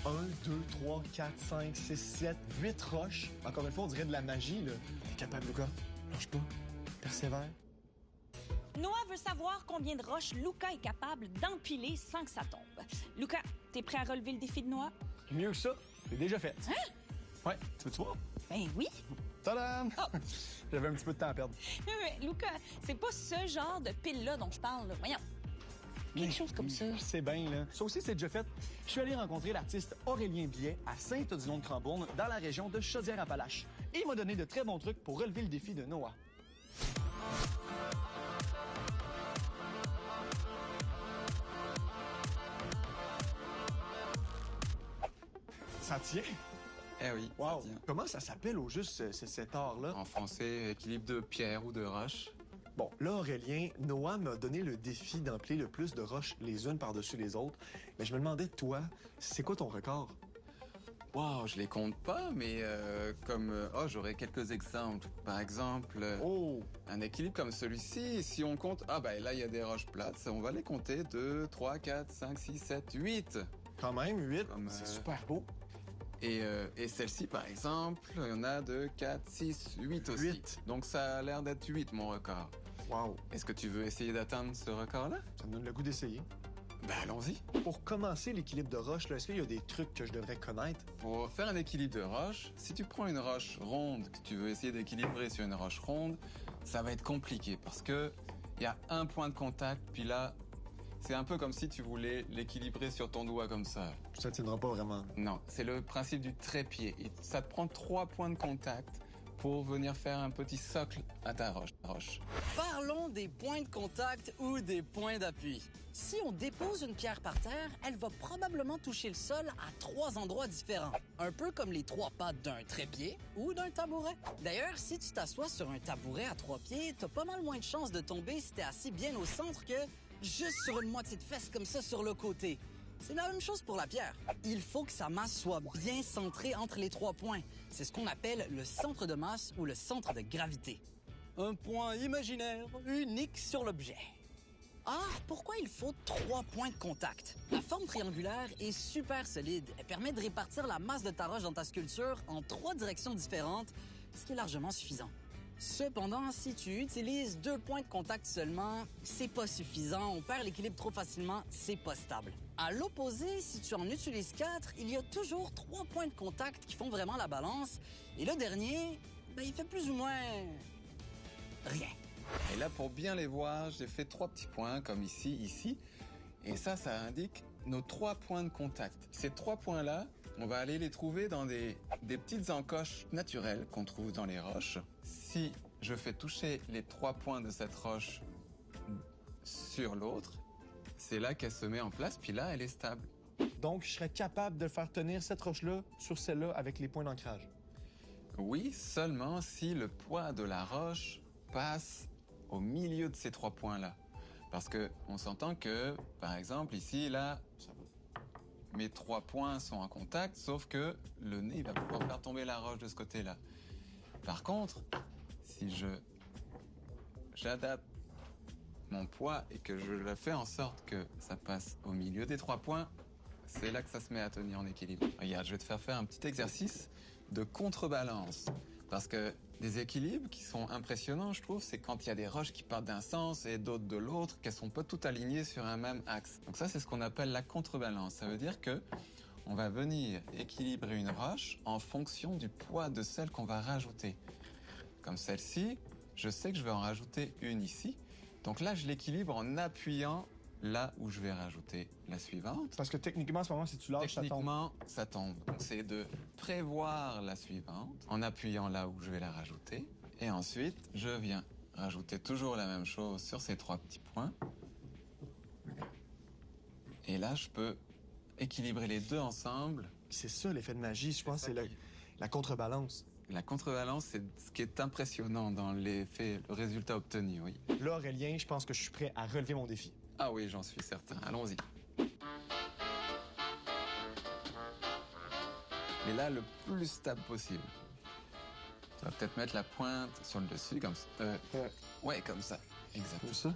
1, 2, 3, 4, 5, 6, 7, 8 roches. Encore une fois, on dirait de la magie, là. T'es capable, Luca? Lâche pas. Persévère. Noah veut savoir combien de roches Luca est capable d'empiler sans que ça tombe. Luca, t'es prêt à relever le défi de Noah? Mieux que ça, c'est déjà fait. Hein? Ouais, tu veux-tu voir? Ben oui. Tadam! Oh. J'avais un petit peu de temps à perdre. Mais Luca, c'est pas ce genre de pile-là dont je parle, là. Voyons. Quelque chose comme ça. C'est bien, là. Ça aussi, c'est déjà fait. Je suis allé rencontrer l'artiste Aurélien Biet à Saint-Odilon-de-Crambourne, dans la région de Chaudière-Appalaches. Et il m'a donné de très bons trucs pour relever le défi de Noah. Ça tient? Eh oui, Wow! ça tient. Comment ça s'appelle au juste cet art-là? En français, équilibre de pierre ou de roche. Bon, là, Aurélien, Noah m'a donné le défi d'empiler le plus de roches les unes par-dessus les autres. Mais je me demandais, toi, c'est quoi ton record? Wow, je les compte pas, mais j'aurais quelques exemples. Par exemple, Oh! un équilibre comme celui-ci, si on compte... Ah bah là, il y a des roches plates, on va les compter 2, 3, 4, 5, 6, 7, 8. Quand même, 8. Comme, C'est super beau. Et celle-ci, par exemple, il y en a 2, 4, 6, 8 aussi. 8. Donc ça a l'air d'être 8, mon record. Wow! Est-ce que tu veux essayer d'atteindre ce record-là? Ça me donne le goût d'essayer. Ben allons-y. Pour commencer l'équilibre de roche, là, est-ce qu'il y a des trucs que je devrais connaître? Pour faire un équilibre de roche, si tu prends une roche ronde, que tu veux essayer d'équilibrer sur une roche ronde, ça va être compliqué parce que il y a un point de contact, puis là, c'est un peu comme si tu voulais l'équilibrer sur ton doigt comme ça. Ça tiendra pas vraiment. Non, c'est le principe du trépied. Et ça te prend 3 points de contact pour venir faire un petit socle à ta roche. Parlons des points de contact ou des points d'appui. Si on dépose une pierre par terre, elle va probablement toucher le sol à 3 endroits différents. Un peu comme les 3 pattes d'un trépied ou d'un tabouret. D'ailleurs, si tu t'assois sur un tabouret à 3 pieds, t'as pas mal moins de chances de tomber si t'es assis bien au centre que juste sur une moitié de fesse comme ça sur le côté. C'est la même chose pour la pierre. Il faut que sa masse soit bien centrée entre les 3 points. C'est ce qu'on appelle le centre de masse ou le centre de gravité. Un point imaginaire unique sur l'objet. Ah, pourquoi il faut 3 points de contact? La forme triangulaire est super solide. Elle permet de répartir la masse de ta roche dans ta sculpture en 3 directions différentes, ce qui est largement suffisant. Cependant, si tu utilises 2 points de contact seulement, c'est pas suffisant, on perd l'équilibre trop facilement, c'est pas stable. À l'opposé, si tu en utilises 4, il y a toujours 3 points de contact qui font vraiment la balance, et le dernier, il fait plus ou moins rien. Et là, pour bien les voir, j'ai fait 3 petits points, comme ici, ici. Et ça indique nos 3 points de contact. Ces 3 points-là, on va aller les trouver dans des petites encoches naturelles qu'on trouve dans les roches. Si je fais toucher les 3 points de cette roche sur l'autre, c'est là qu'elle se met en place, puis là, elle est stable. Donc, je serais capable de faire tenir cette roche-là sur celle-là avec les points d'ancrage. Oui, seulement si le poids de la roche passe au milieu de ces 3 points-là. Parce que on s'entend que, par exemple, ici, là, mes 3 points sont en contact, sauf que le nez va pouvoir faire tomber la roche de ce côté-là. Par contre, si j'adapte mon poids et que je le fais en sorte que ça passe au milieu des 3 points, c'est là que ça se met à tenir en équilibre. Regarde, je vais te faire un petit exercice de contrebalance. Parce que des équilibres qui sont impressionnants, je trouve, c'est quand il y a des roches qui partent d'un sens et d'autres de l'autre, qu'elles sont pas toutes alignées sur un même axe. Donc ça, c'est ce qu'on appelle la contrebalance. Ça veut dire que on va venir équilibrer une roche en fonction du poids de celle qu'on va rajouter. Comme celle-ci, je sais que je vais en rajouter une ici. Donc là, je l'équilibre en appuyant là où je vais rajouter la suivante. Parce que techniquement, à ce moment, si tu lâches, ça tombe. Techniquement, ça tombe. Donc, c'est de prévoir la suivante en appuyant là où je vais la rajouter. Et ensuite, je viens rajouter toujours la même chose sur ces 3 petits points. Et là, je peux équilibrer les deux ensemble. C'est ça, l'effet de magie, je pense, c'est la contrebalance. La contrebalance, c'est ce qui est impressionnant dans l'effet, le résultat obtenu, oui. Là, Aurélien, je pense que je suis prêt à relever mon défi. Ah oui, j'en suis certain. Allons-y. Mais là, le plus stable possible. Tu vas peut-être mettre la pointe sur le dessus, comme ça. Ouais, comme ça. Exactement. Comme ça?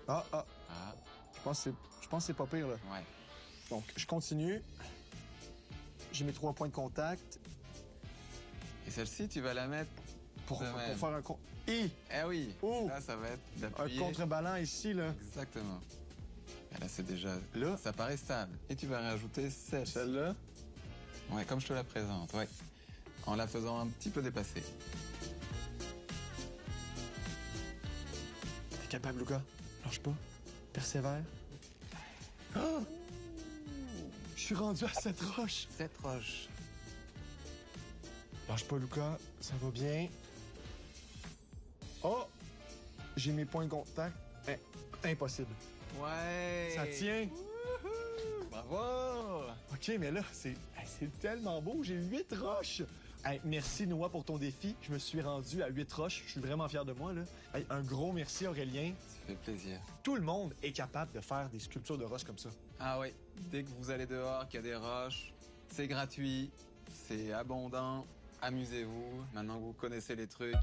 Ah. Ah, Je pense que c'est pas pire, là. ouais. Donc, je continue. J'ai mes 3 points de contact Et celle-ci, tu vas la mettre pour de même. faire un... Eh oui, Oh! là, ça va être Un d'appuyer. contrebalan ici, là. Exactement. Et là, c'est déjà... Là. Ça paraît stable. Et tu vas rajouter celle-ci. Celle-là. Ouais, comme je te la présente, ouais. En la faisant un petit peu dépasser. T'es capable, Lucas. Lâche pas. Persévère. Ah! Je suis rendu à cette roche. Cette roche. Lâche pas, Lucas. Ça va bien. Oh! J'ai mes points de contact. Impossible. Ouais! Ça tient. Bravo! OK, mais là, c'est tellement beau. J'ai 8 roches. Hey, merci, Noah, pour ton défi. Je me suis rendu à 8 roches. Je suis vraiment fier de moi, là. Hey, un gros merci, Aurélien. Ça fait plaisir. Tout le monde est capable de faire des sculptures de roches comme ça. Ah oui, dès que vous allez dehors, qu'il y a des roches, c'est gratuit, c'est abondant, amusez-vous, maintenant que vous connaissez les trucs.